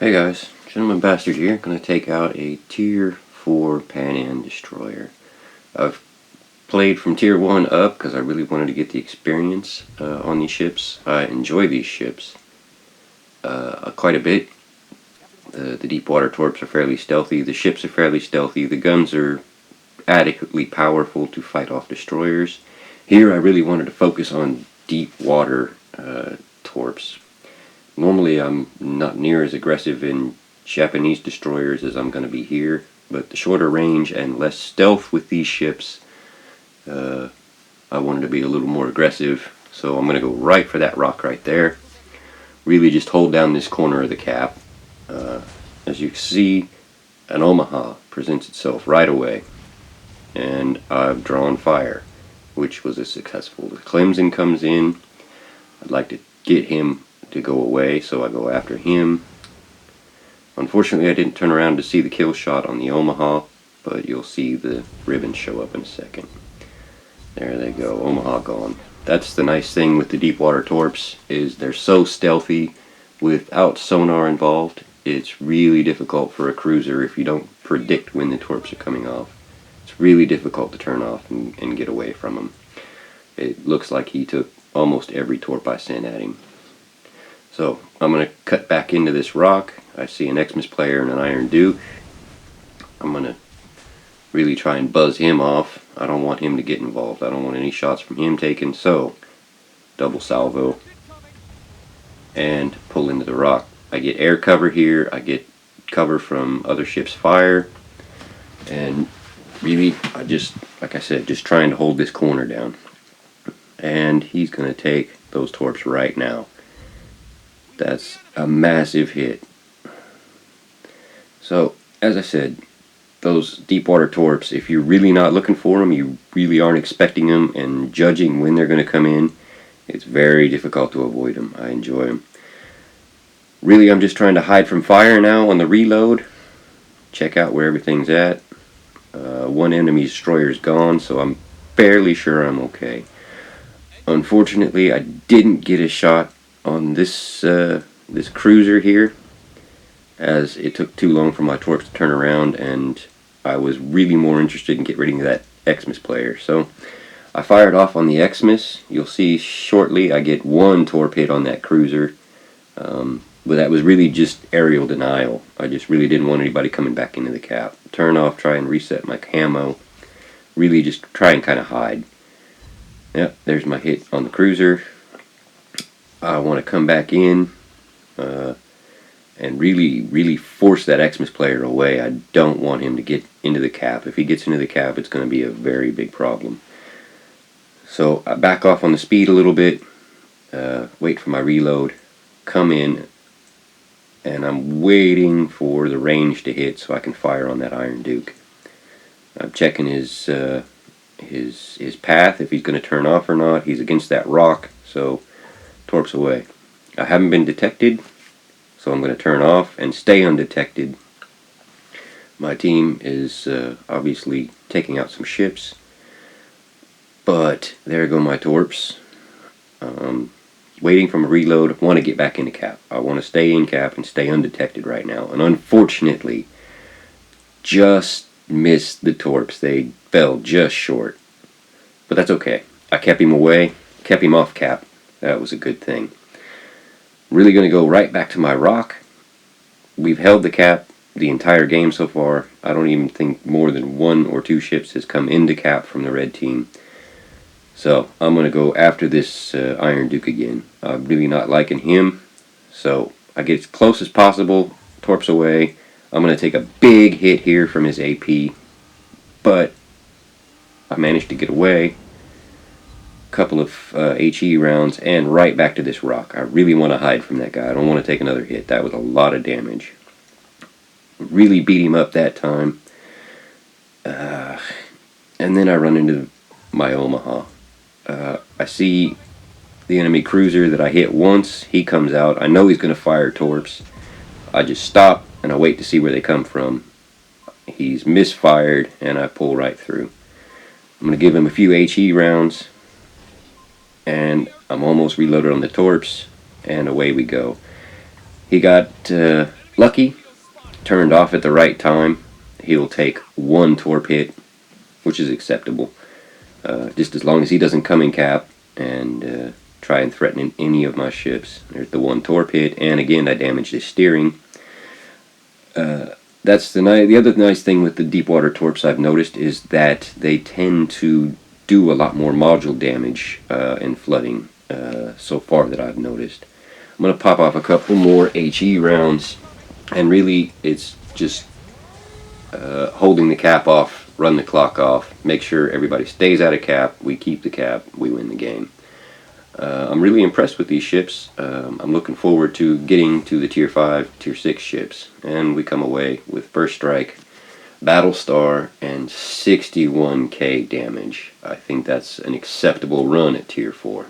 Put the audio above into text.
Hey guys, Gentleman Bastard here. Gonna take out a Tier 4 Pan Am Destroyer. I've played from Tier 1 up because I really wanted to get the experience on these ships. I enjoy these ships quite a bit. The Deepwater Torps are fairly stealthy, the ships are fairly stealthy, the guns are adequately powerful to fight off destroyers. Here I really wanted to focus on deep water torps. Normally I'm not near as aggressive in Japanese destroyers as I'm going to be here, but the shorter range and less stealth with these ships, I wanted to be a little more aggressive, so I'm going to go right for that rock right there. Really just hold down this corner of the cap. As you can see, an Omaha presents itself right away, and I've drawn fire, which was a successful. The Clemson comes in. I'd like to get him to go away, so I go after him. Unfortunately, I didn't turn around to see the kill shot on the Omaha, but you'll see the ribbons show up in a second. There they go, Omaha gone. That's the nice thing with the Deepwater Torps, is they're so stealthy without sonar involved. It's really difficult for a cruiser if you don't predict when the torps are coming off. It's really difficult to turn off and get away from them. It looks like he took almost every torp I sent at him. So I'm going to cut back into this rock. I see an Xmas player and an Iron Duke. I'm going to really try and buzz him off. I don't want him to get involved. I don't want any shots from him taken. So double salvo and pull into the rock. I get air cover here. I get cover from other ships' fire. And really, I just, like I said, just trying to hold this corner down. And he's going to take those torps right now. That's a massive hit. So, as I said, those Deepwater Torps, if you're really not looking for them, you really aren't expecting them, and judging when they're going to come in, it's very difficult to avoid them. I enjoy them. Really, I'm just trying to hide from fire now on the reload. Check out where everything's at. One enemy destroyer is gone, so I'm fairly sure I'm okay. Unfortunately, I didn't get a shot on this this cruiser here, as it took too long for my torps to turn around, and I was really more interested in getting rid of that Xmas player. So I fired off on the Xmas. You'll see shortly I get one torp hit on that cruiser, but that was really just aerial denial. I just really didn't want anybody coming back into the cap. Turn off, try and reset my camo. Really just try and kind of hide. Yep, there's my hit on the cruiser. I want to come back in and really force that Xmas player away. I don't want him to get into the cap. If he gets into the cap, it's going to be a very big problem. So I back off on the speed a little bit, wait for my reload, come in, and I'm waiting for the range to hit so I can fire on that Iron Duke. I'm checking his path, if he's going to turn off or not. He's against that rock, so torps away. I haven't been detected, so I'm going to turn off and stay undetected. My team is obviously taking out some ships, but there go my torps. Waiting for a reload. I want to get back into cap. I want to stay in cap and stay undetected right now, and unfortunately just missed the torps. They fell just short, but that's okay. I kept him away, kept him off cap. That was a good thing. Really going to go right back to my rock. We've held the cap the entire game so far. I don't even think more than 1 or 2 ships has come into cap from the red team. So I'm going to go after this Iron Duke again. I'm really not liking him, so I get as close as possible. Torps away. I'm going to take a big hit here from his AP, but I managed to get away. Couple of HE rounds and right back to this rock. I really want to hide from that guy. I don't want to take another hit. That was a lot of damage. Really beat him up that time. And then I run into my Omaha. I see the enemy cruiser that I hit once. He comes out. I know he's going to fire torps. I just stop and I wait to see where they come from. He's misfired and I pull right through. I'm going to give him a few HE rounds, and I'm almost reloaded on the torps, and away we go. He got lucky, turned off at the right time. He'll take one torped, which is acceptable, just as long as he doesn't come in cap and try and threaten any of my ships. There's the one torped, and again I damaged his steering. That's the other nice thing with the deep water torps I've noticed is that they tend to do a lot more module damage in flooding so far that I've noticed. I'm going to pop off a couple more HE rounds, and really it's just holding the cap off, run the clock off, make sure everybody stays out of cap, we keep the cap, we win the game. I'm really impressed with these ships. I'm looking forward to getting to the Tier 5, Tier 6 ships, and we come away with First Strike, Battle Star, and 61k damage. I think that's an acceptable run at Tier 4.